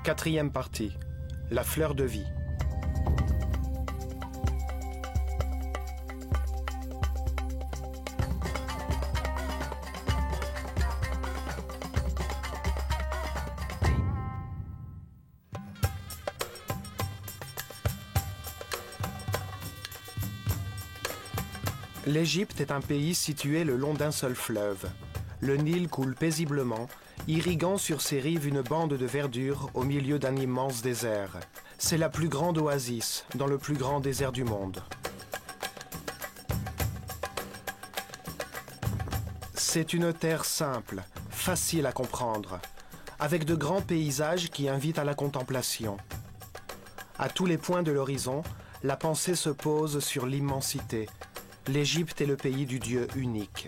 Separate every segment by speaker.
Speaker 1: Quatrième partie, la fleur de vie. L'Égypte est un pays situé le long d'un seul fleuve. Le Nil coule paisiblement, irriguant sur ses rives une bande de verdure au milieu d'un immense désert. C'est la plus grande oasis dans le plus grand désert du monde. C'est une terre simple, facile à comprendre, avec de grands paysages qui invitent à la contemplation. À tous les points de l'horizon, la pensée se pose sur l'immensité. L'Égypte est le pays du Dieu unique.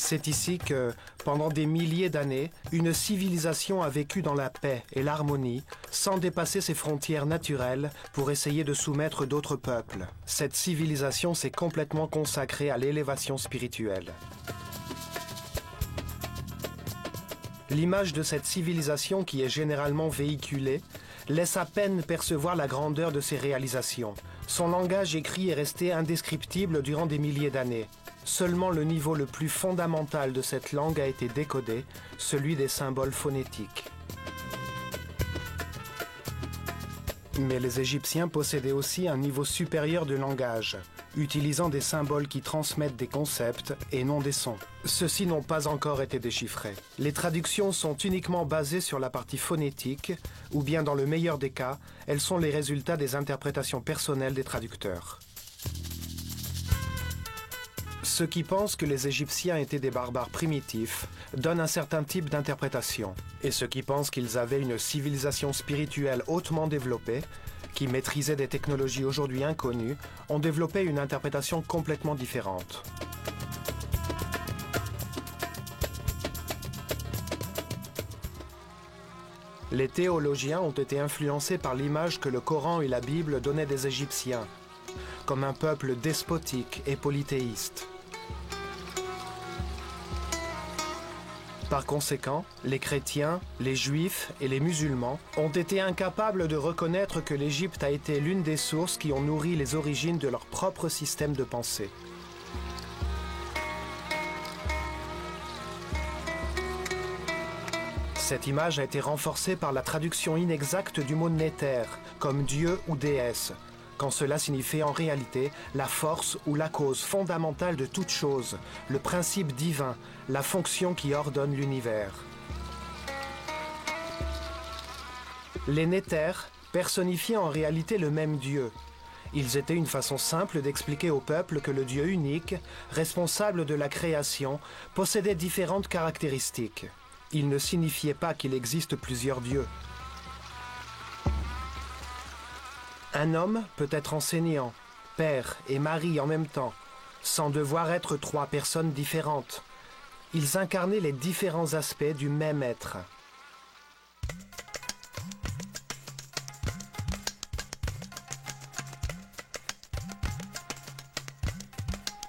Speaker 1: C'est ici que, pendant des milliers d'années, une civilisation a vécu dans la paix et l'harmonie, sans dépasser ses frontières naturelles pour essayer de soumettre d'autres peuples. Cette civilisation s'est complètement consacrée à l'élévation spirituelle. L'image de cette civilisation qui est généralement véhiculée laisse à peine percevoir la grandeur de ses réalisations. Son langage écrit est resté indescriptible durant des milliers d'années. Seulement le niveau le plus fondamental de cette langue a été décodé, celui des symboles phonétiques. Mais les Égyptiens possédaient aussi un niveau supérieur de langage, utilisant des symboles qui transmettent des concepts et non des sons. Ceux-ci n'ont pas encore été déchiffrés. Les traductions sont uniquement basées sur la partie phonétique, ou bien dans le meilleur des cas, elles sont les résultats des interprétations personnelles des traducteurs. Ceux qui pensent que les Égyptiens étaient des barbares primitifs donnent un certain type d'interprétation. Et ceux qui pensent qu'ils avaient une civilisation spirituelle hautement développée, qui maîtrisaient des technologies aujourd'hui inconnues, ont développé une interprétation complètement différente. Les théologiens ont été influencés par l'image que le Coran et la Bible donnaient des Égyptiens, comme un peuple despotique et polythéiste. Par conséquent, les chrétiens, les juifs et les musulmans ont été incapables de reconnaître que l'Égypte a été l'une des sources qui ont nourri les origines de leur propre système de pensée. Cette image a été renforcée par la traduction inexacte du mot Néter, comme Dieu ou déesse, quand cela signifiait en réalité la force ou la cause fondamentale de toute chose, le principe divin, la fonction qui ordonne l'univers. Les Néters personnifiaient en réalité le même Dieu. Ils étaient une façon simple d'expliquer au peuple que le Dieu unique, responsable de la création, possédait différentes caractéristiques. Il ne signifiait pas qu'il existe plusieurs dieux. Un homme peut être enseignant, père et mari en même temps, sans devoir être trois personnes différentes. Ils incarnaient les différents aspects du même être.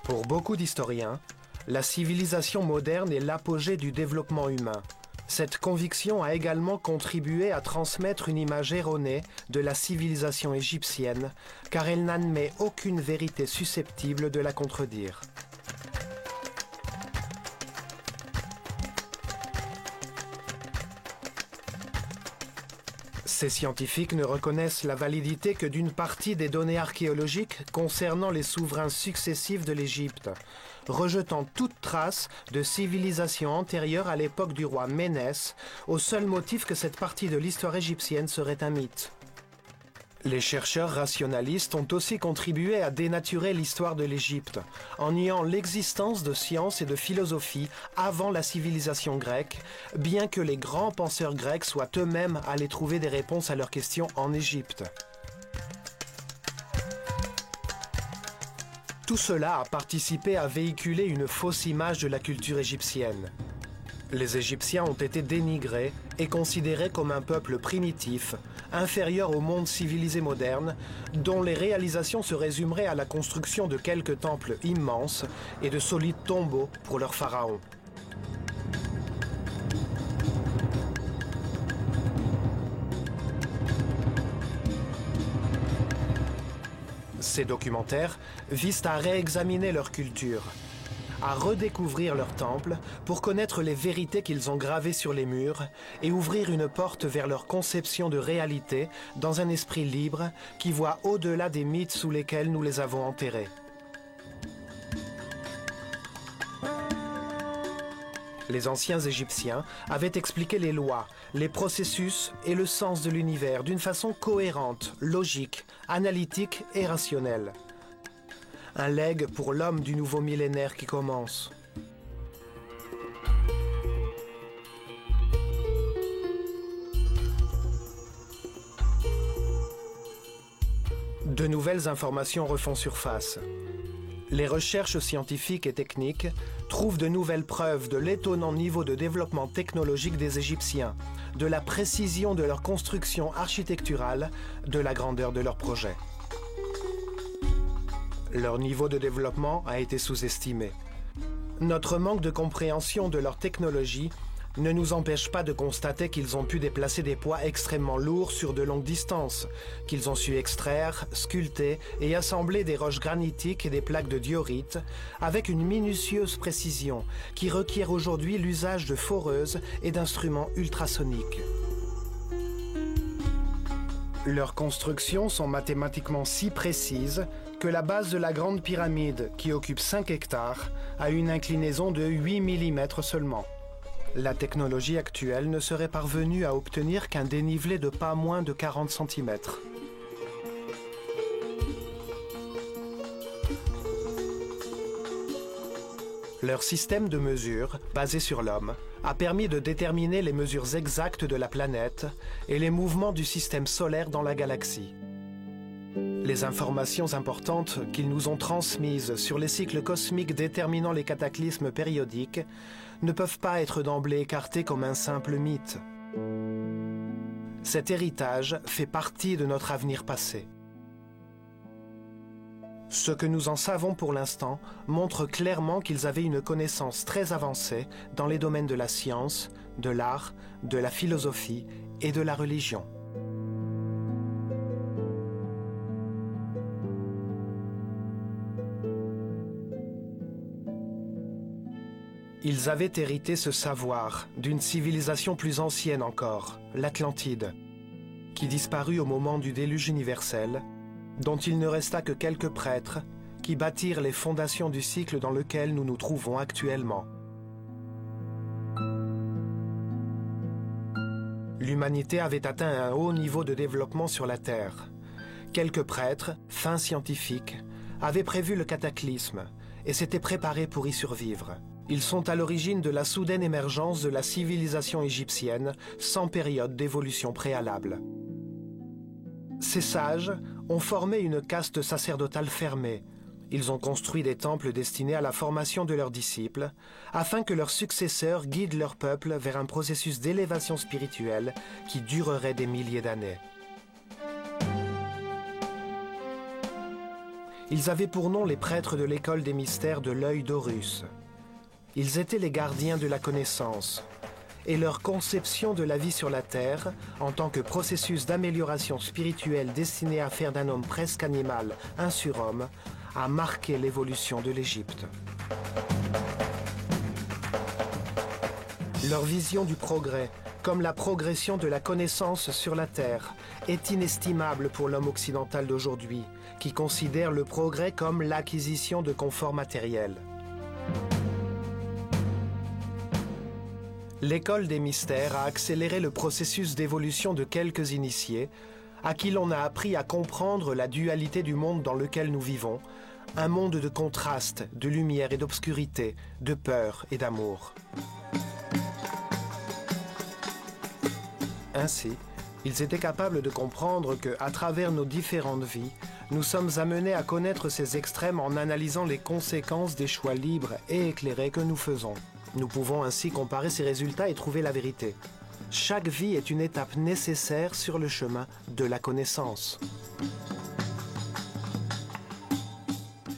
Speaker 1: Pour beaucoup d'historiens, la civilisation moderne est l'apogée du développement humain. Cette conviction a également contribué à transmettre une image erronée de la civilisation égyptienne, car elle n'admet aucune vérité susceptible de la contredire. Ces scientifiques ne reconnaissent la validité que d'une partie des données archéologiques concernant les souverains successifs de l'Égypte, rejetant toute trace de civilisation antérieure à l'époque du roi Ménès, au seul motif que cette partie de l'histoire égyptienne serait un mythe. Les chercheurs rationalistes ont aussi contribué à dénaturer l'histoire de l'Égypte, en niant l'existence de sciences et de philosophie avant la civilisation grecque, bien que les grands penseurs grecs soient eux-mêmes allés trouver des réponses à leurs questions en Égypte. Tout cela a participé à véhiculer une fausse image de la culture égyptienne. Les Égyptiens ont été dénigrés et considérés comme un peuple primitif, inférieur au monde civilisé moderne, dont les réalisations se résumeraient à la construction de quelques temples immenses et de solides tombeaux pour leurs pharaons. Ces documentaires visent à réexaminer leur culture, à redécouvrir leurs temples pour connaître les vérités qu'ils ont gravées sur les murs et ouvrir une porte vers leur conception de réalité dans un esprit libre qui voit au-delà des mythes sous lesquels nous les avons enterrés. Les anciens Égyptiens avaient expliqué les lois, les processus et le sens de l'univers d'une façon cohérente, logique, analytique et rationnelle. Un legs pour l'homme du nouveau millénaire qui commence. De nouvelles informations refont surface. Les recherches scientifiques et techniques trouvent de nouvelles preuves de l'étonnant niveau de développement technologique des Égyptiens, de la précision de leur construction architecturale, de la grandeur de leurs projets. Leur niveau de développement a été sous-estimé. Notre manque de compréhension de leur technologie ne nous empêche pas de constater qu'ils ont pu déplacer des poids extrêmement lourds sur de longues distances, qu'ils ont su extraire, sculpter et assembler des roches granitiques et des plaques de diorite avec une minutieuse précision qui requiert aujourd'hui l'usage de foreuses et d'instruments ultrasoniques. Leurs constructions sont mathématiquement si précises que la base de la Grande Pyramide, qui occupe 5 hectares, a une inclinaison de 8 mm seulement. La technologie actuelle ne serait parvenue à obtenir qu'un dénivelé de pas moins de 40 cm. Leur système de mesure, basé sur l'homme, a permis de déterminer les mesures exactes de la planète et les mouvements du système solaire dans la galaxie. Les informations importantes qu'ils nous ont transmises sur les cycles cosmiques déterminant les cataclysmes périodiques ne peuvent pas être d'emblée écartées comme un simple mythe. Cet héritage fait partie de notre avenir passé. Ce que nous en savons pour l'instant montre clairement qu'ils avaient une connaissance très avancée dans les domaines de la science, de l'art, de la philosophie et de la religion. Ils avaient hérité ce savoir d'une civilisation plus ancienne encore, l'Atlantide, qui disparut au moment du déluge universel, dont il ne resta que quelques prêtres qui bâtirent les fondations du cycle dans lequel nous nous trouvons actuellement. L'humanité avait atteint un haut niveau de développement sur la Terre. Quelques prêtres, fins scientifiques, avaient prévu le cataclysme et s'étaient préparés pour y survivre. Ils sont à l'origine de la soudaine émergence de la civilisation égyptienne sans période d'évolution préalable. Ces sages ont formé une caste sacerdotale fermée. Ils ont construit des temples destinés à la formation de leurs disciples, afin que leurs successeurs guident leur peuple vers un processus d'élévation spirituelle qui durerait des milliers d'années. Ils avaient pour nom les prêtres de l'école des mystères de l'œil d'Horus. Ils étaient les gardiens de la connaissance, et leur conception de la vie sur la Terre, en tant que processus d'amélioration spirituelle destiné à faire d'un homme presque animal un surhomme, a marqué l'évolution de l'Égypte. Leur vision du progrès, comme la progression de la connaissance sur la Terre, est inestimable pour l'homme occidental d'aujourd'hui, qui considère le progrès comme l'acquisition de confort matériel. L'école des mystères a accéléré le processus d'évolution de quelques initiés, à qui l'on a appris à comprendre la dualité du monde dans lequel nous vivons, un monde de contraste, de lumière et d'obscurité, de peur et d'amour. Ainsi, ils étaient capables de comprendre que, à travers nos différentes vies, nous sommes amenés à connaître ces extrêmes en analysant les conséquences des choix libres et éclairés que nous faisons. Nous pouvons ainsi comparer ces résultats et trouver la vérité. Chaque vie est une étape nécessaire sur le chemin de la connaissance.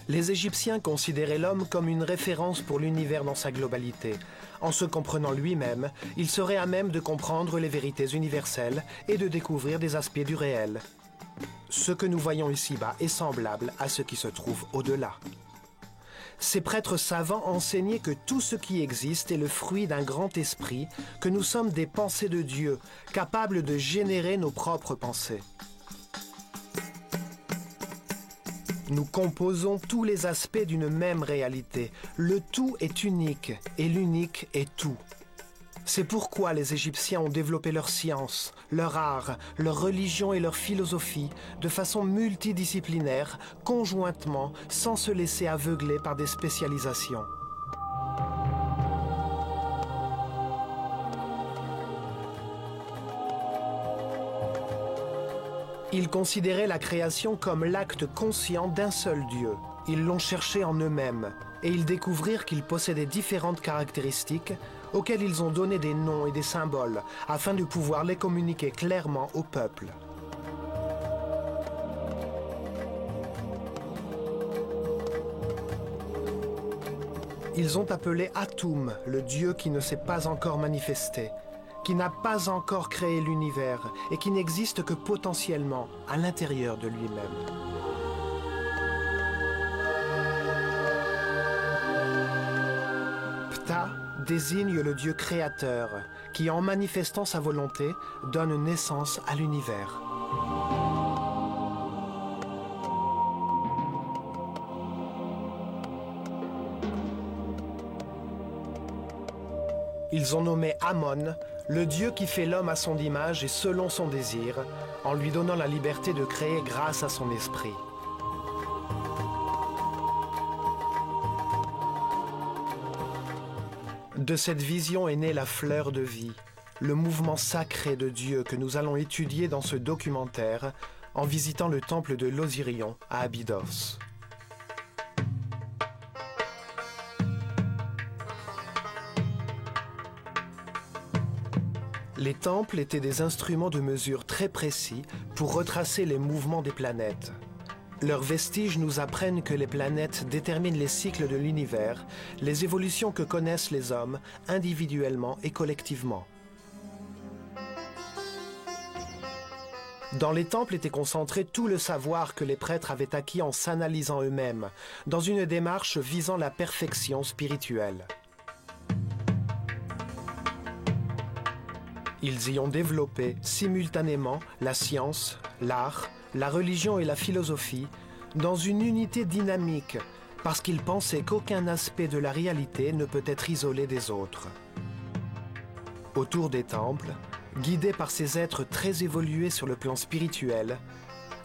Speaker 1: Les Égyptiens considéraient l'homme comme une référence pour l'univers dans sa globalité. En se comprenant lui-même, il serait à même de comprendre les vérités universelles et de découvrir des aspects du réel. Ce que nous voyons ici-bas est semblable à ce qui se trouve au-delà. Ces prêtres savants enseignaient que tout ce qui existe est le fruit d'un grand esprit, que nous sommes des pensées de Dieu, capables de générer nos propres pensées. Nous composons tous les aspects d'une même réalité. Le tout est unique et l'unique est tout. C'est pourquoi les Égyptiens ont développé leur science, leur art, leur religion et leur philosophie de façon multidisciplinaire, conjointement, sans se laisser aveugler par des spécialisations. Ils considéraient la création comme l'acte conscient d'un seul Dieu. Ils l'ont cherché en eux-mêmes et ils découvrirent qu'ils possédaient différentes caractéristiques auxquelles ils ont donné des noms et des symboles afin de pouvoir les communiquer clairement au peuple. Ils ont appelé Atum le Dieu qui ne s'est pas encore manifesté, qui n'a pas encore créé l'univers et qui n'existe que potentiellement à l'intérieur de lui-même. Ptah désigne le Dieu créateur qui, en manifestant sa volonté, donne naissance à l'univers. Ils ont nommé Amon le Dieu qui fait l'homme à son image et selon son désir, en lui donnant la liberté de créer grâce à son esprit. De cette vision est née la fleur de vie, le mouvement sacré de Dieu que nous allons étudier dans ce documentaire en visitant le temple de l'Osirion à Abydos. Les temples étaient des instruments de mesure très précis pour retracer les mouvements des planètes. Leurs vestiges nous apprennent que les planètes déterminent les cycles de l'univers, les évolutions que connaissent les hommes individuellement et collectivement. Dans les temples était concentré tout le savoir que les prêtres avaient acquis en s'analysant eux-mêmes, dans une démarche visant la perfection spirituelle. Ils y ont développé simultanément la science, l'art, la religion et la philosophie dans une unité dynamique parce qu'ils pensaient qu'aucun aspect de la réalité ne peut être isolé des autres. Autour des temples, guidés par ces êtres très évolués sur le plan spirituel,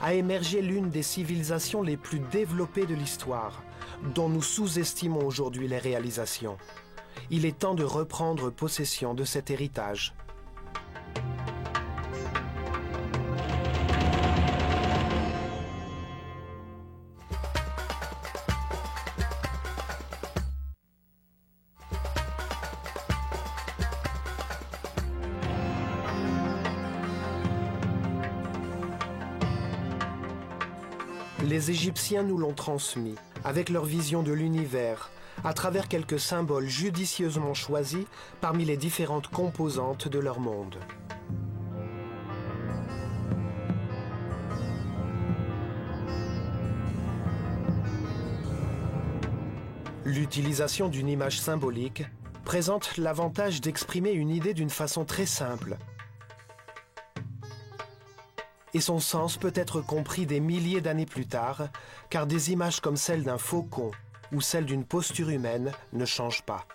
Speaker 1: a émergé l'une des civilisations les plus développées de l'histoire, dont nous sous-estimons aujourd'hui les réalisations. Il est temps de reprendre possession de cet héritage. Les Égyptiens nous l'ont transmis, avec leur vision de l'univers, à travers quelques symboles judicieusement choisis parmi les différentes composantes de leur monde. L'utilisation d'une image symbolique présente l'avantage d'exprimer une idée d'une façon très simple. Et son sens peut être compris des milliers d'années plus tard, car des images comme celle d'un faucon ou celle d'une posture humaine ne changent pas.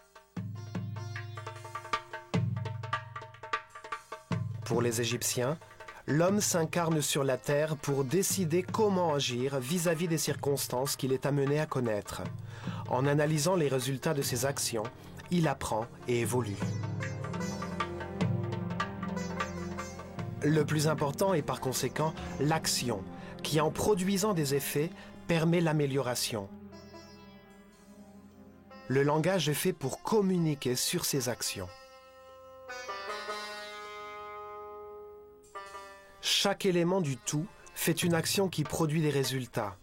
Speaker 1: Pour les Égyptiens, l'homme s'incarne sur la terre pour décider comment agir vis-à-vis des circonstances qu'il est amené à connaître. En analysant les résultats de ses actions, il apprend et évolue. Le plus important est par conséquent l'action, qui en produisant des effets permet l'amélioration. Le langage est fait pour communiquer sur ses actions. Chaque élément du tout fait une action qui produit des résultats.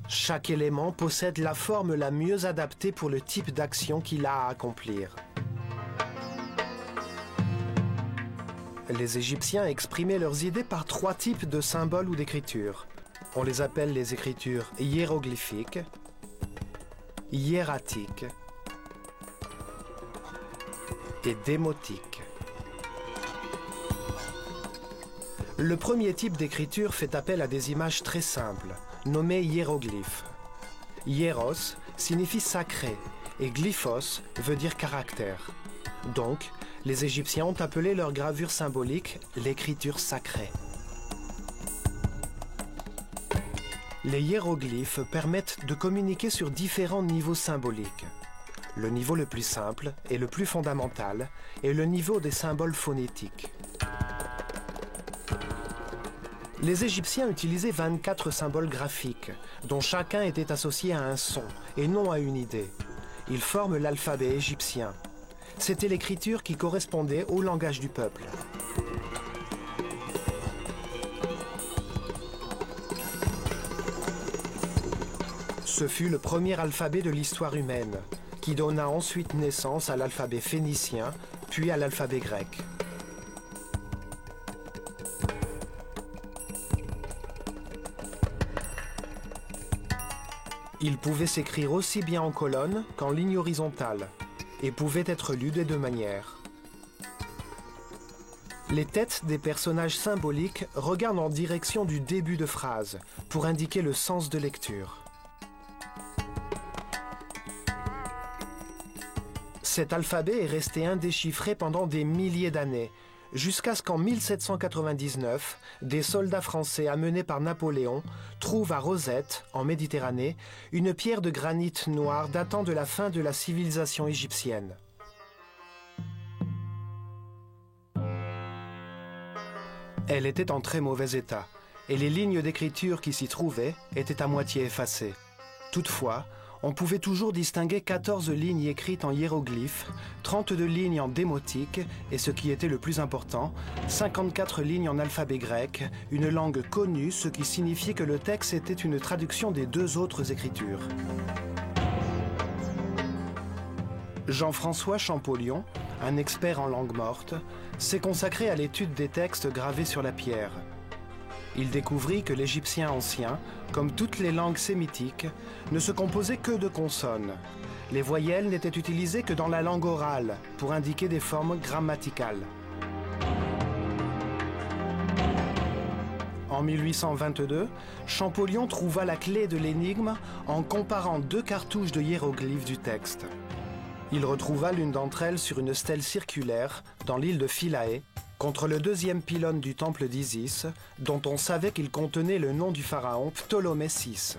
Speaker 1: Chaque élément possède la forme la mieux adaptée pour le type d'action qu'il a à accomplir. Les Égyptiens exprimaient leurs idées par 3 types de symboles ou d'écritures. On les appelle les écritures hiéroglyphiques, hiératiques et démotiques. Le premier type d'écriture fait appel à des images très simples, nommées hiéroglyphes. Hieros signifie sacré et glyphos veut dire caractère. Donc, les Égyptiens ont appelé leur gravure symbolique l'écriture sacrée. Les hiéroglyphes permettent de communiquer sur différents niveaux symboliques. Le niveau le plus simple et le plus fondamental est le niveau des symboles phonétiques. Les Égyptiens utilisaient 24 symboles graphiques, dont chacun était associé à un son et non à une idée. Ils forment l'alphabet égyptien. C'était l'écriture qui correspondait au langage du peuple. Ce fut le premier alphabet de l'histoire humaine, qui donna ensuite naissance à l'alphabet phénicien, puis à l'alphabet grec. Il pouvait s'écrire aussi bien en colonne qu'en ligne horizontale et pouvait être lu des 2 manières. Les têtes des personnages symboliques regardent en direction du début de phrase pour indiquer le sens de lecture. Cet alphabet est resté indéchiffré pendant des milliers d'années, jusqu'à ce qu'en 1799, des soldats français amenés par Napoléon trouvent à Rosette, en Méditerranée, une pierre de granit noir datant de la fin de la civilisation égyptienne. Elle était en très mauvais état, et les lignes d'écriture qui s'y trouvaient étaient à moitié effacées. Toutefois, on pouvait toujours distinguer 14 lignes écrites en hiéroglyphes, 32 lignes en démotique et, ce qui était le plus important, 54 lignes en alphabet grec, une langue connue, ce qui signifiait que le texte était une traduction des 2 autres écritures. Jean-François Champollion, un expert en langue morte, s'est consacré à l'étude des textes gravés sur la pierre. Il découvrit que l'égyptien ancien, comme toutes les langues sémitiques, ne se composait que de consonnes. Les voyelles n'étaient utilisées que dans la langue orale, pour indiquer des formes grammaticales. En 1822, Champollion trouva la clé de l'énigme en comparant 2 cartouches de hiéroglyphes du texte. Il retrouva l'une d'entre elles sur une stèle circulaire dans l'île de Philae, contre le 2e pylône du temple d'Isis, dont on savait qu'il contenait le nom du pharaon Ptolémée VI.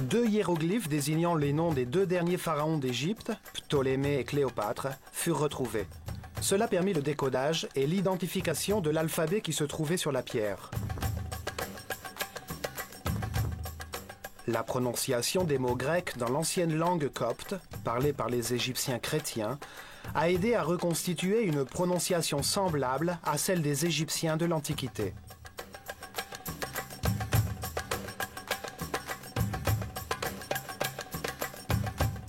Speaker 1: 2 hiéroglyphes désignant les noms des 2 derniers pharaons d'Égypte, Ptolémée et Cléopâtre, furent retrouvés. Cela permit le décodage et l'identification de l'alphabet qui se trouvait sur la pierre. La prononciation des mots grecs dans l'ancienne langue copte, parlée par les Égyptiens chrétiens, a aidé à reconstituer une prononciation semblable à celle des Égyptiens de l'Antiquité.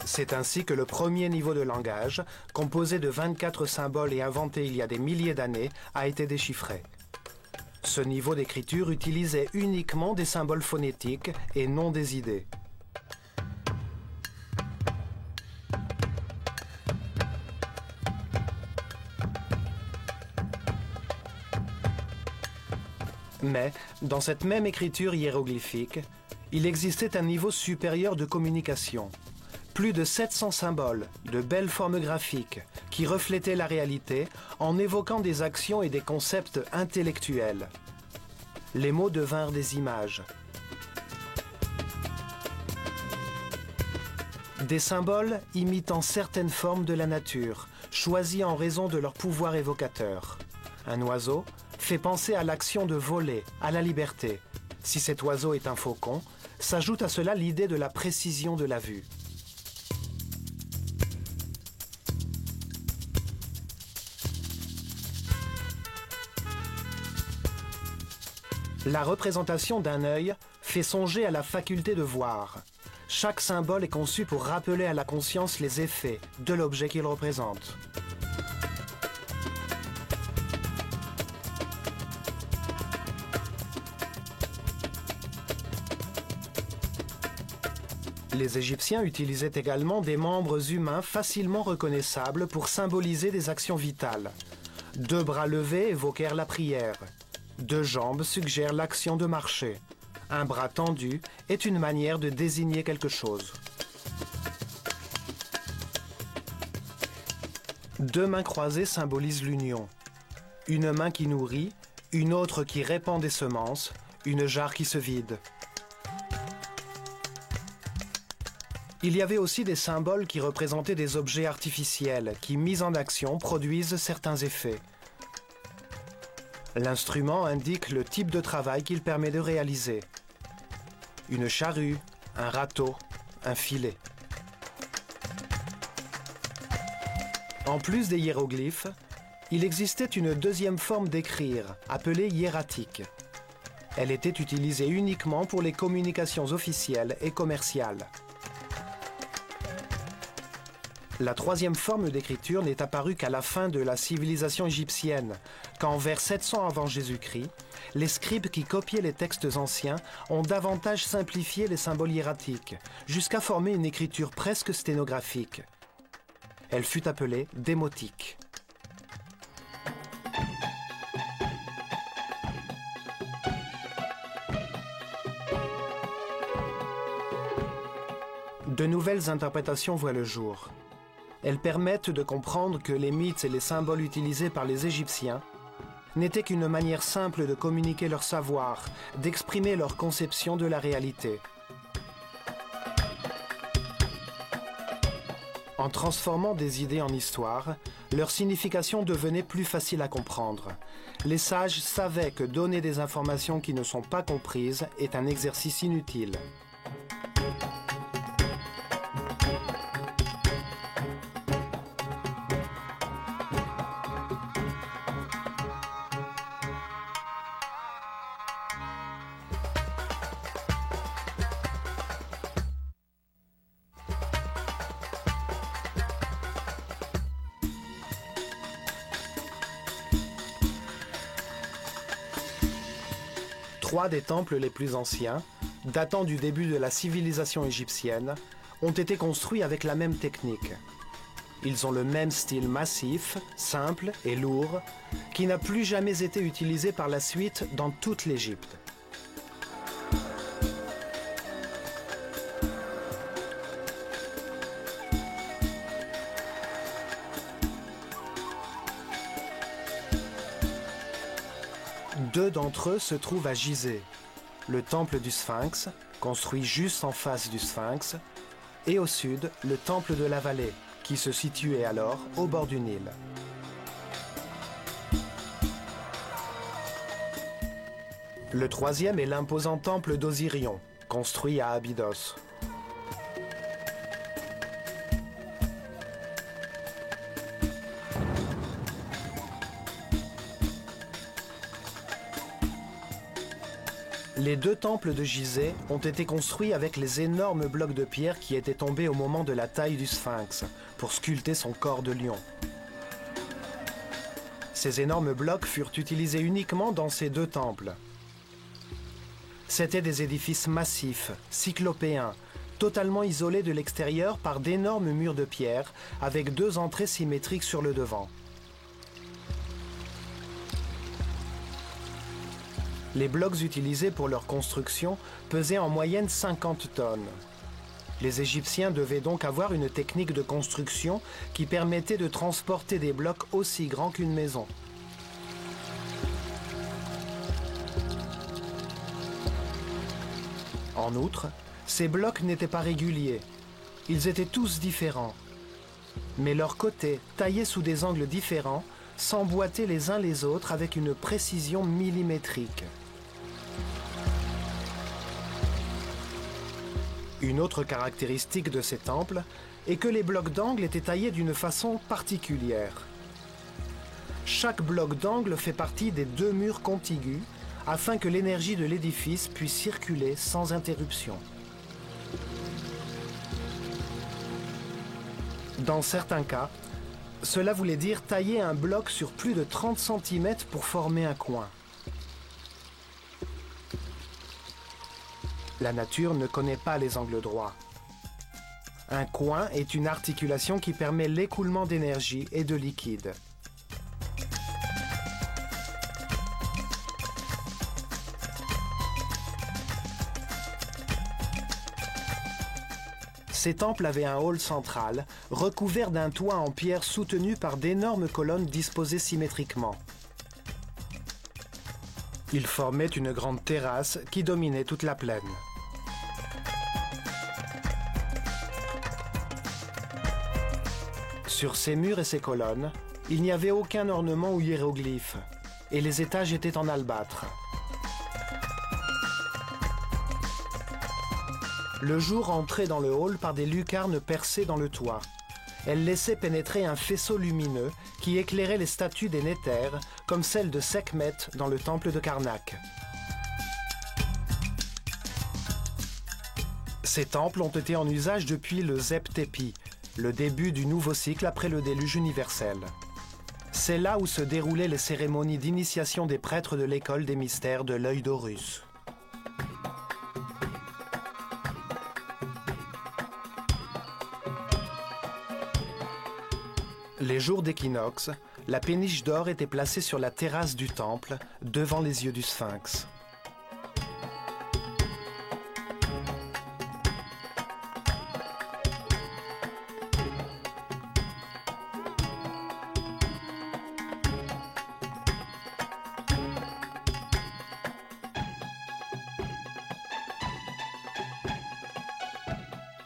Speaker 1: C'est ainsi que le premier niveau de langage, composé de 24 symboles et inventé il y a des milliers d'années, a été déchiffré. Ce niveau d'écriture utilisait uniquement des symboles phonétiques et non des idées. Mais, dans cette même écriture hiéroglyphique, il existait un niveau supérieur de communication. Plus de 700 symboles, de belles formes graphiques, qui reflétaient la réalité en évoquant des actions et des concepts intellectuels. Les mots devinrent des images. Des symboles imitant certaines formes de la nature, choisis en raison de leur pouvoir évocateur. Un oiseau fait penser à l'action de voler, à la liberté. Si cet oiseau est un faucon, s'ajoute à cela l'idée de la précision de la vue. La représentation d'un œil fait songer à la faculté de voir. Chaque symbole est conçu pour rappeler à la conscience les effets de l'objet qu'il représente. Les Égyptiens utilisaient également des membres humains facilement reconnaissables pour symboliser des actions vitales. 2 bras levés évoquèrent la prière. 2 jambes suggèrent l'action de marcher. Un bras tendu est une manière de désigner quelque chose. 2 mains croisées symbolisent l'union. Une main qui nourrit, une autre qui répand des semences, une jarre qui se vide. Il y avait aussi des symboles qui représentaient des objets artificiels qui, mis en action, produisent certains effets. L'instrument indique le type de travail qu'il permet de réaliser. Une charrue, un râteau, un filet. En plus des hiéroglyphes, il existait une deuxième forme d'écrire, appelée hiératique. Elle était utilisée uniquement pour les communications officielles et commerciales. La troisième forme d'écriture n'est apparue qu'à la fin de la civilisation égyptienne, quand vers 700 avant Jésus-Christ, les scribes qui copiaient les textes anciens ont davantage simplifié les symboles hiératiques, jusqu'à former une écriture presque sténographique. Elle fut appelée démotique. De nouvelles interprétations voient le jour. Elles permettent de comprendre que les mythes et les symboles utilisés par les Égyptiens n'étaient qu'une manière simple de communiquer leur savoir, d'exprimer leur conception de la réalité. En transformant des idées en histoire, leur signification devenait plus facile à comprendre. Les sages savaient que donner des informations qui ne sont pas comprises est un exercice inutile. Trois des temples les plus anciens, datant du début de la civilisation égyptienne, ont été construits avec la même technique. Ils ont le même style massif, simple et lourd, qui n'a plus jamais été utilisé par la suite dans toute l'Égypte. Deux d'entre eux se trouvent à Gizeh, le temple du Sphinx, construit juste en face du Sphinx, et au sud, le temple de la vallée, qui se situait alors au bord du Nil. Le troisième est l'imposant temple d'Osirion, construit à Abydos. Les deux temples de Gizeh ont été construits avec les énormes blocs de pierre qui étaient tombés au moment de la taille du Sphinx, pour sculpter son corps de lion. Ces énormes blocs furent utilisés uniquement dans ces deux temples. C'étaient des édifices massifs, cyclopéens, totalement isolés de l'extérieur par d'énormes murs de pierre, avec deux entrées symétriques sur le devant. Les blocs utilisés pour leur construction pesaient en moyenne 50 tonnes. Les Égyptiens devaient donc avoir une technique de construction qui permettait de transporter des blocs aussi grands qu'une maison. En outre, ces blocs n'étaient pas réguliers. Ils étaient tous différents. Mais leurs côtés, taillés sous des angles différents, s'emboîtaient les uns les autres avec une précision millimétrique. Une autre caractéristique de ces temples est que les blocs d'angle étaient taillés d'une façon particulière. Chaque bloc d'angle fait partie des 2 murs contigus afin que l'énergie de l'édifice puisse circuler sans interruption. Dans certains cas, cela voulait dire tailler un bloc sur plus de 30 cm pour former un coin. La nature ne connaît pas les angles droits. Un coin est une articulation qui permet l'écoulement d'énergie et de liquide. Ces temples avaient un hall central, recouvert d'un toit en pierre soutenu par d'énormes colonnes disposées symétriquement. Ils formaient une grande terrasse qui dominait toute la plaine. Sur ces murs et ces colonnes, il n'y avait aucun ornement ou hiéroglyphe, et les étages étaient en albâtre. Le jour entrait dans le hall par des lucarnes percées dans le toit. Elles laissaient pénétrer un faisceau lumineux qui éclairait les statues des Néthers, comme celle de Sekhmet dans le temple de Karnak. Ces temples ont été en usage depuis le Zep Tepi, le début du nouveau cycle après le déluge universel. C'est là où se déroulaient les cérémonies d'initiation des prêtres de l'école des mystères de l'œil d'Horus. Les jours d'équinoxe, la péniche d'or était placée sur la terrasse du temple, devant les yeux du sphinx.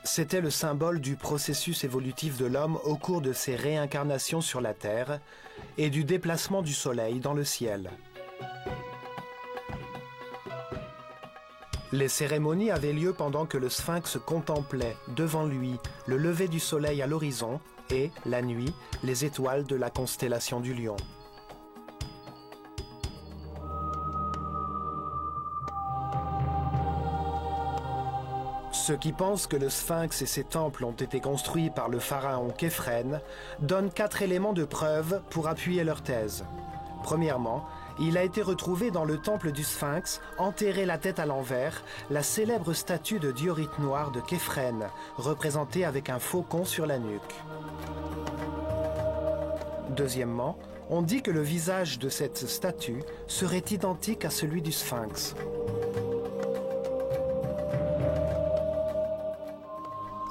Speaker 1: C'était le symbole du processus évolutif de l'homme au cours de ses réincarnations sur la Terre et du déplacement du Soleil dans le ciel. Les cérémonies avaient lieu pendant que le sphinx contemplait devant lui le lever du Soleil à l'horizon et, la nuit, les étoiles de la constellation du Lion. Ceux qui pensent que le sphinx et ses temples ont été construits par le pharaon Képhren donnent 4 éléments de preuve pour appuyer leur thèse. Premièrement, il a été retrouvé dans le temple du sphinx, enterré la tête à l'envers, la célèbre statue de diorite noir de Képhren, représentée avec un faucon sur la nuque. Deuxièmement, on dit que le visage de cette statue serait identique à celui du sphinx.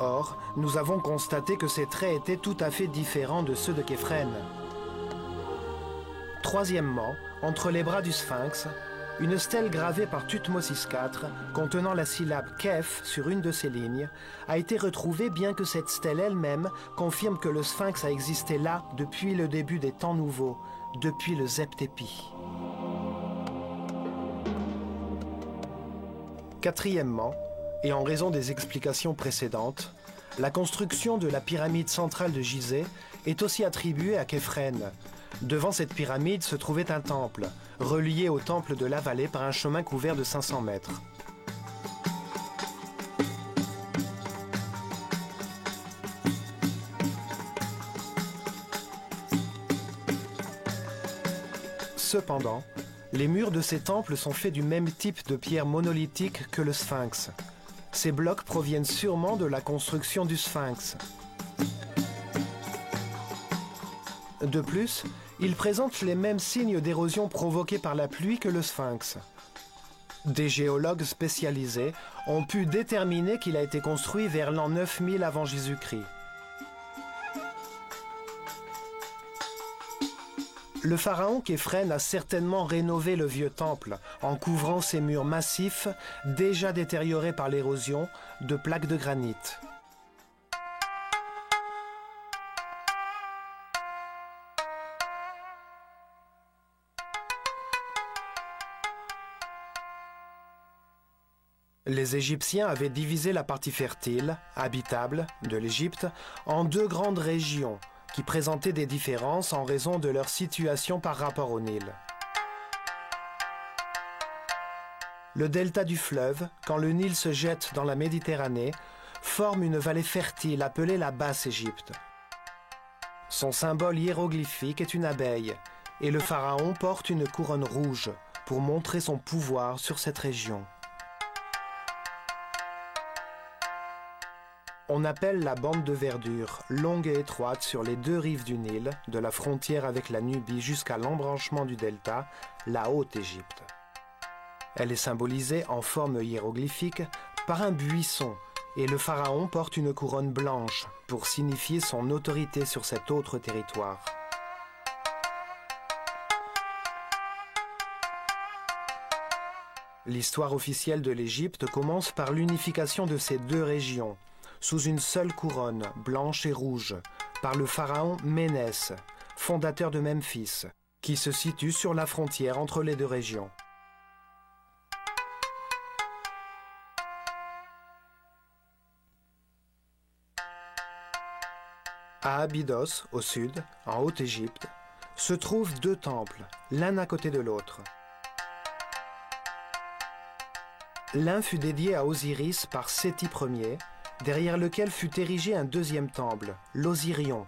Speaker 1: Or, nous avons constaté que ces traits étaient tout à fait différents de ceux de Képhren. Troisièmement, entre les bras du sphinx, une stèle gravée par Thutmosis IV, contenant la syllabe Kef sur une de ses lignes, a été retrouvée bien que cette stèle elle-même confirme que le sphinx a existé là depuis le début des temps nouveaux, depuis le Zep Tepi. Quatrièmement, et en raison des explications précédentes, la construction de la pyramide centrale de Gizeh est aussi attribuée à Képhren. Devant cette pyramide se trouvait un temple, relié au temple de la vallée par un chemin couvert de 500 mètres. Cependant, les murs de ces temples sont faits du même type de pierre monolithique que le sphinx. Ces blocs proviennent sûrement de la construction du sphinx. De plus, ils présentent les mêmes signes d'érosion provoqués par la pluie que le sphinx. Des géologues spécialisés ont pu déterminer qu'il a été construit vers l'an 9000 avant Jésus-Christ. Le pharaon Képhren a certainement rénové le vieux temple en couvrant ses murs massifs, déjà détériorés par l'érosion, de plaques de granit. Les Égyptiens avaient divisé la partie fertile, habitable, de l'Égypte en deux grandes régions qui présentaient des différences en raison de leur situation par rapport au Nil. Le delta du fleuve, quand le Nil se jette dans la Méditerranée, forme une vallée fertile appelée la Basse-Égypte. Son symbole hiéroglyphique est une abeille, et le pharaon porte une couronne rouge pour montrer son pouvoir sur cette région. On appelle la bande de verdure, longue et étroite sur les deux rives du Nil, de la frontière avec la Nubie jusqu'à l'embranchement du delta, la Haute-Égypte. Elle est symbolisée en forme hiéroglyphique par un buisson, et le pharaon porte une couronne blanche pour signifier son autorité sur cet autre territoire. L'histoire officielle de l'Égypte commence par l'unification de ces deux régions, sous une seule couronne, blanche et rouge, par le pharaon Ménès, fondateur de Memphis, qui se situe sur la frontière entre les deux régions. À Abydos, au sud, en Haute-Égypte, se trouvent deux temples, l'un à côté de l'autre. L'un fut dédié à Osiris par Séti Ier, derrière lequel fut érigé un deuxième temple, l'Osirion,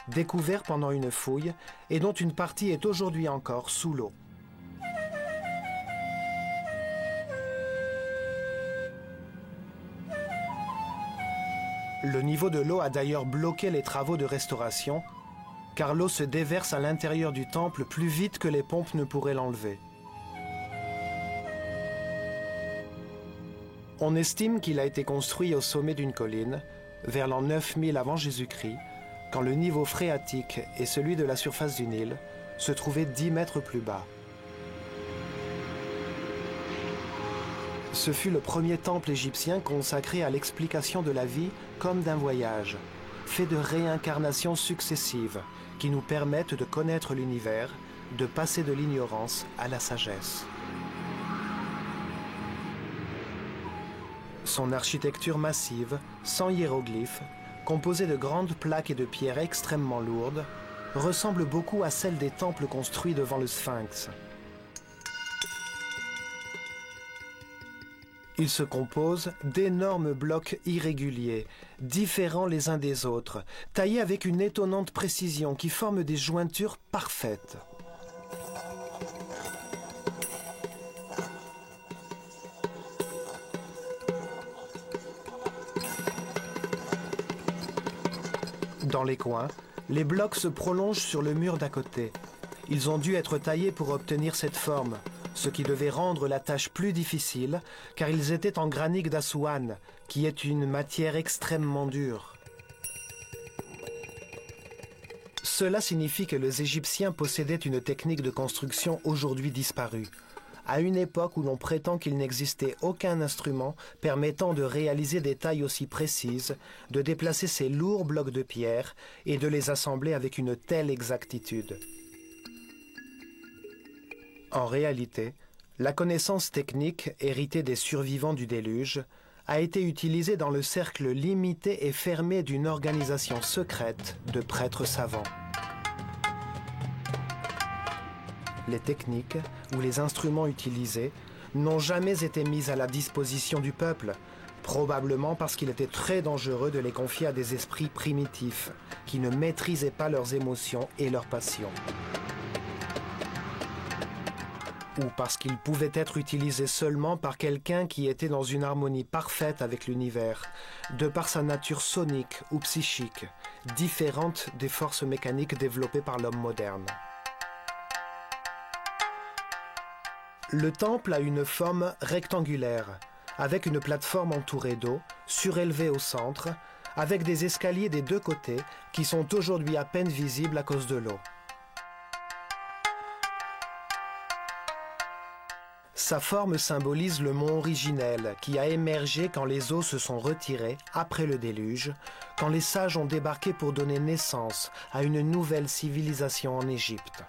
Speaker 1: découvert pendant une fouille et dont une partie est aujourd'hui encore sous l'eau. Le niveau de l'eau a d'ailleurs bloqué les travaux de restauration, car l'eau se déverse à l'intérieur du temple plus vite que les pompes ne pourraient l'enlever. On estime qu'il a été construit au sommet d'une colline, vers l'an 9000 avant Jésus-Christ, quand le niveau phréatique et celui de la surface du Nil se trouvaient 10 mètres plus bas. Ce fut le premier temple égyptien consacré à l'explication de la vie comme d'un voyage, fait de réincarnations successives qui nous permettent de connaître l'univers, de passer de l'ignorance à la sagesse. Son architecture massive, sans hiéroglyphes, composée de grandes plaques et de pierres extrêmement lourdes, ressemble beaucoup à celle des temples construits devant le Sphinx. Il se compose d'énormes blocs irréguliers, différents les uns des autres, taillés avec une étonnante précision qui forment des jointures parfaites. Dans les coins, les blocs se prolongent sur le mur d'à côté. Ils ont dû être taillés pour obtenir cette forme, ce qui devait rendre la tâche plus difficile, car ils étaient en granit d'Assouan, qui est une matière extrêmement dure. Cela signifie que les Égyptiens possédaient une technique de construction aujourd'hui disparue, à une époque où l'on prétend qu'il n'existait aucun instrument permettant de réaliser des tailles aussi précises, de déplacer ces lourds blocs de pierre et de les assembler avec une telle exactitude. En réalité, la connaissance technique héritée des survivants du déluge a été utilisée dans le cercle limité et fermé d'une organisation secrète de prêtres savants. Les techniques ou les instruments utilisés n'ont jamais été mis à la disposition du peuple, probablement parce qu'il était très dangereux de les confier à des esprits primitifs qui ne maîtrisaient pas leurs émotions et leurs passions. Ou parce qu'ils pouvaient être utilisés seulement par quelqu'un qui était dans une harmonie parfaite avec l'univers, de par sa nature sonique ou psychique, différente des forces mécaniques développées par l'homme moderne. Le temple a une forme rectangulaire, avec une plateforme entourée d'eau, surélevée au centre, avec des escaliers des deux côtés qui sont aujourd'hui à peine visibles à cause de l'eau. Sa forme symbolise le mont originel qui a émergé quand les eaux se sont retirées après le déluge, quand les sages ont débarqué pour donner naissance à une nouvelle civilisation en Égypte.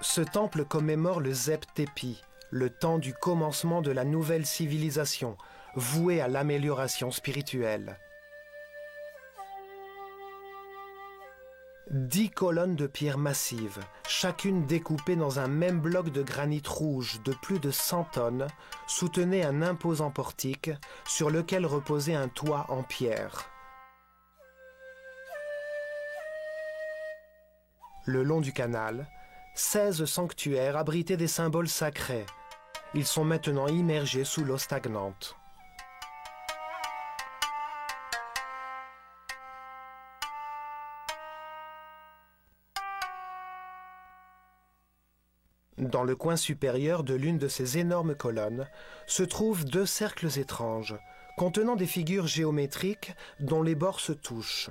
Speaker 1: Ce temple commémore le Zep Tepi, le temps du commencement de la nouvelle civilisation, vouée à l'amélioration spirituelle. 10 colonnes de pierre massive, chacune découpée dans un même bloc de granit rouge de plus de 100 tonnes, soutenaient un imposant portique sur lequel reposait un toit en pierre. Le long du canal, 16 sanctuaires abritaient des symboles sacrés. Ils sont maintenant immergés sous l'eau stagnante. Dans le coin supérieur de l'une de ces énormes colonnes se trouvent 2 cercles étranges, contenant des figures géométriques dont les bords se touchent.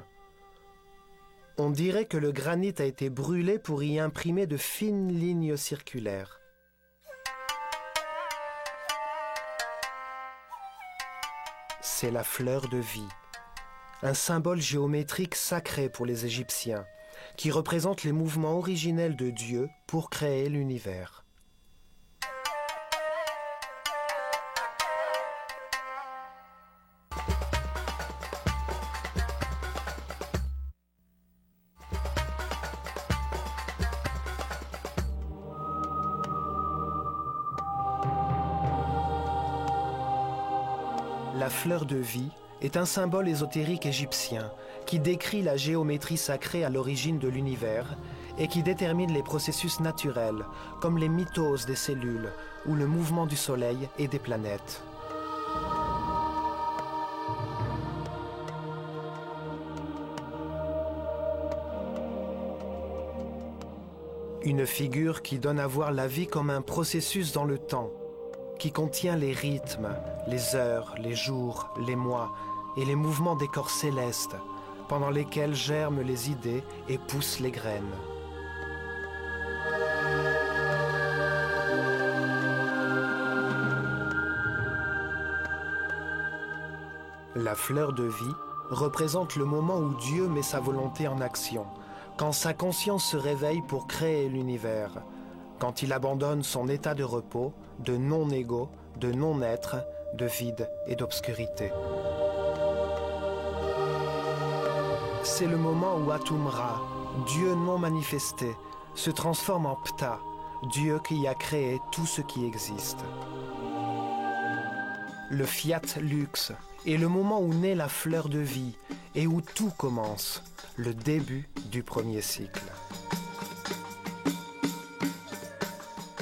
Speaker 1: On dirait que le granit a été brûlé pour y imprimer de fines lignes circulaires. C'est la fleur de vie, un symbole géométrique sacré pour les Égyptiens, qui représente les mouvements originels de Dieu pour créer l'univers. La fleur de vie est un symbole ésotérique égyptien qui décrit la géométrie sacrée à l'origine de l'univers et qui détermine les processus naturels comme les mitoses des cellules ou le mouvement du soleil et des planètes. Une figure qui donne à voir la vie comme un processus dans le temps, qui contient les rythmes, les heures, les jours, les mois et les mouvements des corps célestes, pendant lesquels germent les idées et poussent les graines. La fleur de vie représente le moment où Dieu met sa volonté en action, quand sa conscience se réveille pour créer l'univers, quand il abandonne son état de repos, de non-égo, de non-être, de vide et d'obscurité. C'est le moment où Atum-Ra, Dieu non manifesté, se transforme en Ptah, Dieu qui a créé tout ce qui existe. Le Fiat Lux est le moment où naît la fleur de vie et où tout commence, le début du premier cycle.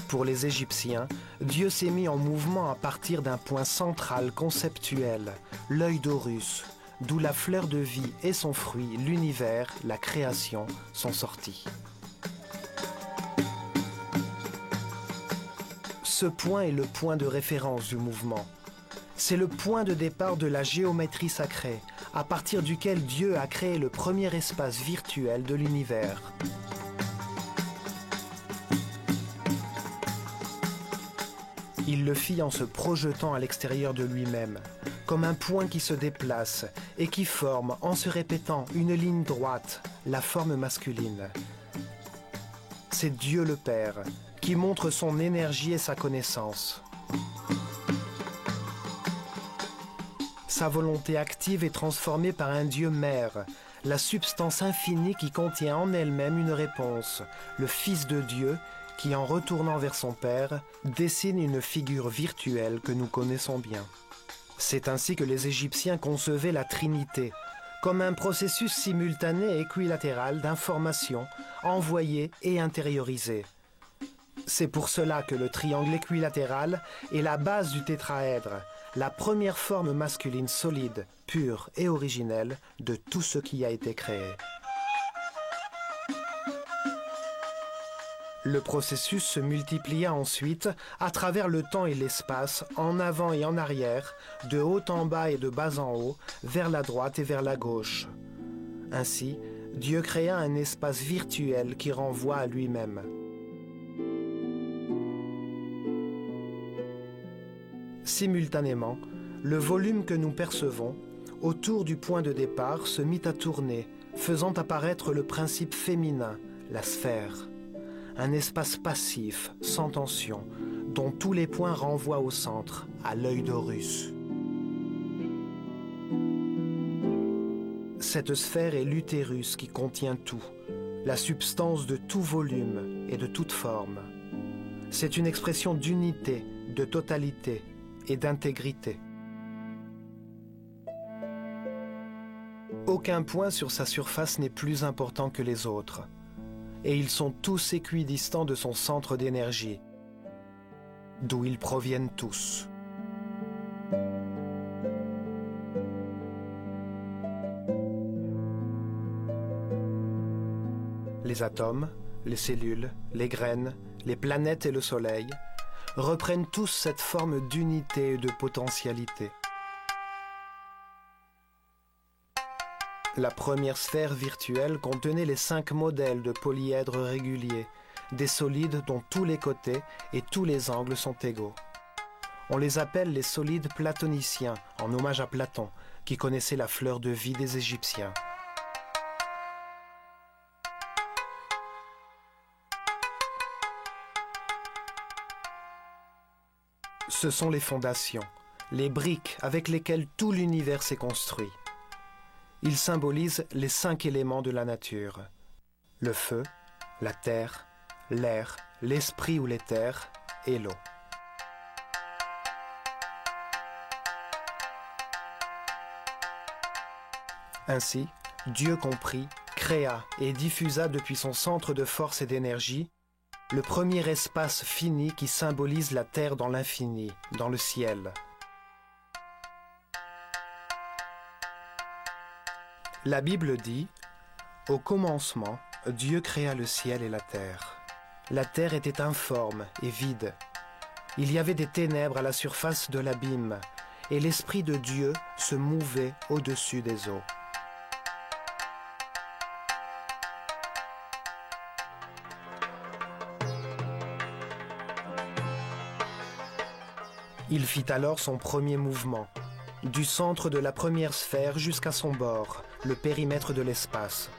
Speaker 1: Pour les Égyptiens, Dieu s'est mis en mouvement à partir d'un point central conceptuel, l'œil d'Horus, d'où la fleur de vie et son fruit, l'univers, la création, sont sortis. Ce point est le point de référence du mouvement. C'est le point de départ de la géométrie sacrée, à partir duquel Dieu a créé le premier espace virtuel de l'univers. Il le fit en se projetant à l'extérieur de lui-même, comme un point qui se déplace et qui forme, en se répétant, une ligne droite, la forme masculine. C'est Dieu le Père qui montre son énergie et sa connaissance. Sa volonté active est transformée par un Dieu mère, la substance infinie qui contient en elle-même une réponse, le Fils de Dieu qui, en retournant vers son Père, dessine une figure virtuelle que nous connaissons bien. C'est ainsi que les Égyptiens concevaient la Trinité, comme un processus simultané et équilatéral d'informations envoyées et intériorisées. C'est pour cela que le triangle équilatéral est la base du tétraèdre, la première forme masculine solide, pure et originelle de tout ce qui a été créé. Le processus se multiplia ensuite à travers le temps et l'espace, en avant et en arrière, de haut en bas et de bas en haut, vers la droite et vers la gauche. Ainsi, Dieu créa un espace virtuel qui renvoie à lui-même. Simultanément, le volume que nous percevons, autour du point de départ, se mit à tourner, faisant apparaître le principe féminin, la sphère. Un espace passif, sans tension, dont tous les points renvoient au centre, à l'œil d'Horus. Cette sphère est l'utérus qui contient tout, la substance de tout volume et de toute forme. C'est une expression d'unité, de totalité et d'intégrité. Aucun point sur sa surface n'est plus important que les autres, et ils sont tous équidistants de son centre d'énergie, d'où ils proviennent tous. Les atomes, les cellules, les graines, les planètes et le Soleil reprennent tous cette forme d'unité et de potentialité. La première sphère virtuelle contenait les 5 modèles de polyèdres réguliers, des solides dont tous les côtés et tous les angles sont égaux. On les appelle les solides platoniciens, en hommage à Platon, qui connaissait la fleur de vie des Égyptiens. Ce sont les fondations, les briques avec lesquelles tout l'univers s'est construit. Ils symbolisent les 5 éléments de la nature. Le feu, la terre, l'air, l'esprit ou l'éther et l'eau. Ainsi, Dieu comprit, créa et diffusa depuis son centre de force et d'énergie le premier espace fini qui symbolise la terre dans l'infini, dans le ciel. La Bible dit « Au commencement, Dieu créa le ciel et la terre. La terre était informe et vide. Il y avait des ténèbres à la surface de l'abîme, et l'Esprit de Dieu se mouvait au-dessus des eaux. » Il fit alors son premier mouvement, du centre de la première sphère jusqu'à son bord, le périmètre de l'espace.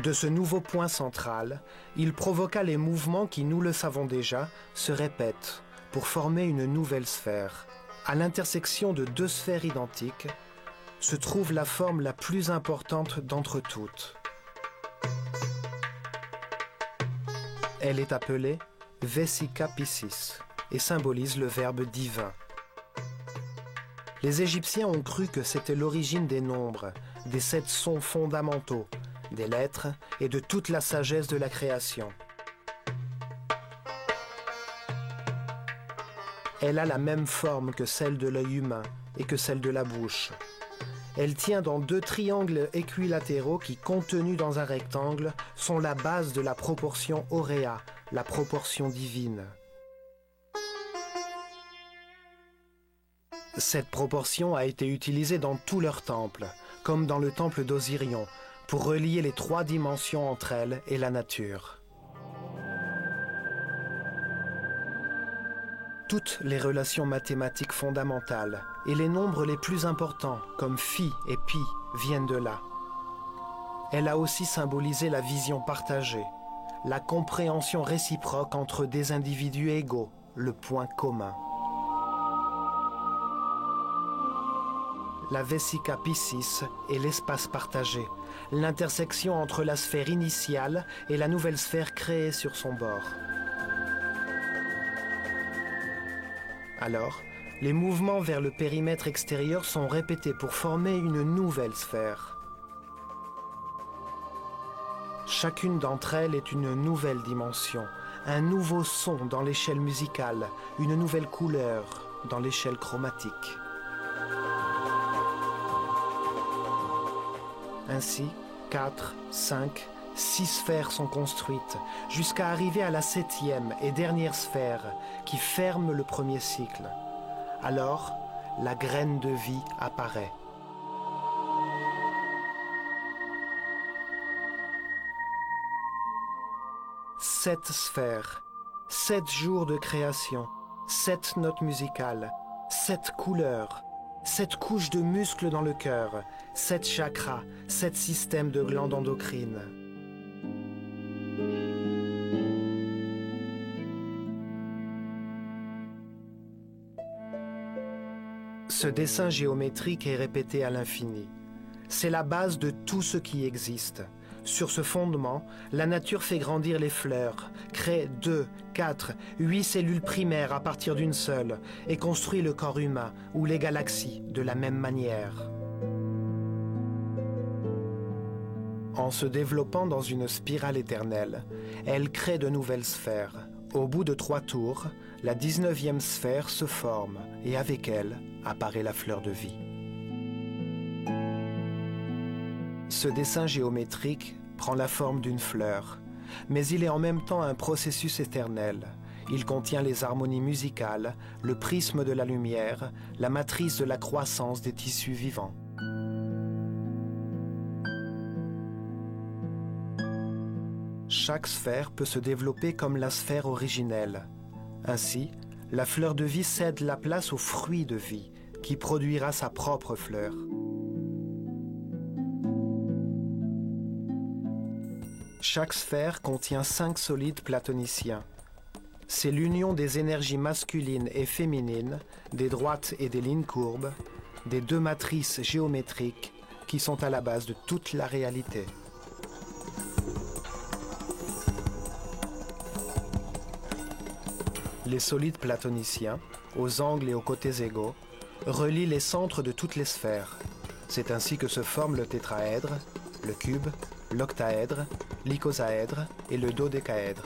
Speaker 1: De ce nouveau point central, il provoqua les mouvements qui, nous le savons déjà, se répètent pour former une nouvelle sphère. À l'intersection de 2 sphères identiques se trouve la forme la plus importante d'entre toutes. Elle est appelée Vesica Piscis et symbolise le verbe divin. Les Égyptiens ont cru que c'était l'origine des nombres, des 7 sons fondamentaux, des lettres et de toute la sagesse de la création. Elle a la même forme que celle de l'œil humain et que celle de la bouche. Elle tient dans 2 triangles équilatéraux qui, contenus dans un rectangle, sont la base de la proportion auréa, la proportion divine. Cette proportion a été utilisée dans tous leurs temples, comme dans le temple d'Osirion, pour relier les 3 dimensions entre elles et la nature. Toutes les relations mathématiques fondamentales et les nombres les plus importants, comme phi et pi, viennent de là. Elle a aussi symbolisé la vision partagée, la compréhension réciproque entre des individus égaux, le point commun. La Vesica Piscis est l'espace partagé, l'intersection entre la sphère initiale et la nouvelle sphère créée sur son bord. Alors, les mouvements vers le périmètre extérieur sont répétés pour former une nouvelle sphère. Chacune d'entre elles est une nouvelle dimension, un nouveau son dans l'échelle musicale, une nouvelle couleur dans l'échelle chromatique. Ainsi, 4, 5, 6 sphères sont construites, jusqu'à arriver à la 7e et dernière sphère, qui ferme le premier cycle. Alors, la graine de vie apparaît. Sept sphères, 7 jours de création, 7 notes musicales, 7 couleurs, 7 couches de muscles dans le cœur, 7 chakras, 7 systèmes de glandes endocrines. Ce dessin géométrique est répété à l'infini. C'est la base de tout ce qui existe. Sur ce fondement, la nature fait grandir les fleurs, crée 2, 4, 8 cellules primaires à partir d'une seule et construit le corps humain ou les galaxies de la même manière. En se développant dans une spirale éternelle, elle crée de nouvelles sphères. Au bout de 3 tours, la 19e sphère se forme et avec elle apparaît la fleur de vie. Ce dessin géométrique prend la forme d'une fleur, mais il est en même temps un processus éternel. Il contient les harmonies musicales, le prisme de la lumière, la matrice de la croissance des tissus vivants. Chaque sphère peut se développer comme la sphère originelle. Ainsi, la fleur de vie cède la place au fruit de vie, qui produira sa propre fleur. Chaque sphère contient 5 solides platoniciens. C'est l'union des énergies masculines et féminines, des droites et des lignes courbes, des 2 matrices géométriques qui sont à la base de toute la réalité. Les solides platoniciens, aux angles et aux côtés égaux, relient les centres de toutes les sphères. C'est ainsi que se forment le tétraèdre, le cube, l'octaèdre, l'icosaèdre et le dodécaèdre.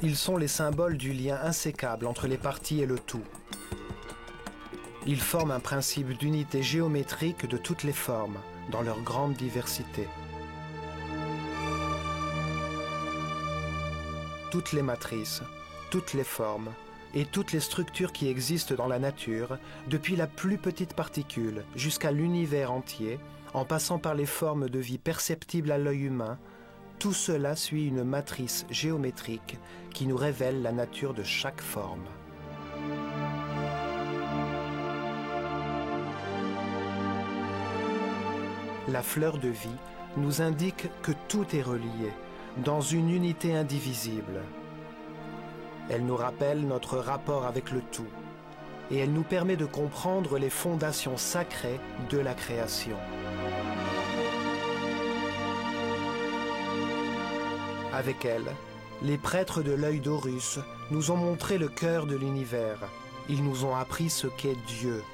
Speaker 1: Ils sont les symboles du lien insécable entre les parties et le tout. Ils forment un principe d'unité géométrique de toutes les formes, dans leur grande diversité. Toutes les matrices, toutes les formes et toutes les structures qui existent dans la nature, depuis la plus petite particule jusqu'à l'univers entier, en passant par les formes de vie perceptibles à l'œil humain, tout cela suit une matrice géométrique qui nous révèle la nature de chaque forme. La fleur de vie nous indique que tout est relié, dans une unité indivisible. Elle nous rappelle notre rapport avec le tout, et elle nous permet de comprendre les fondations sacrées de la création. Avec elle, les prêtres de l'œil d'Horus nous ont montré le cœur de l'univers. Ils nous ont appris ce qu'est Dieu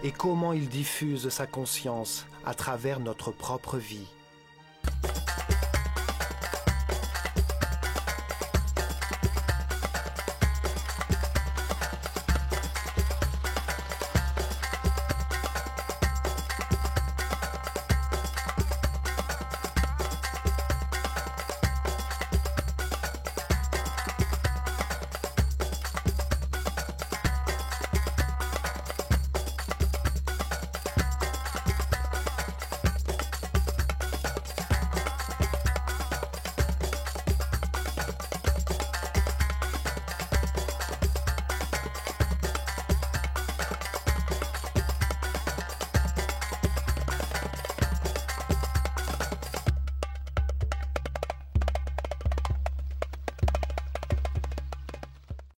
Speaker 1: et comment il diffuse sa conscience à travers notre propre vie.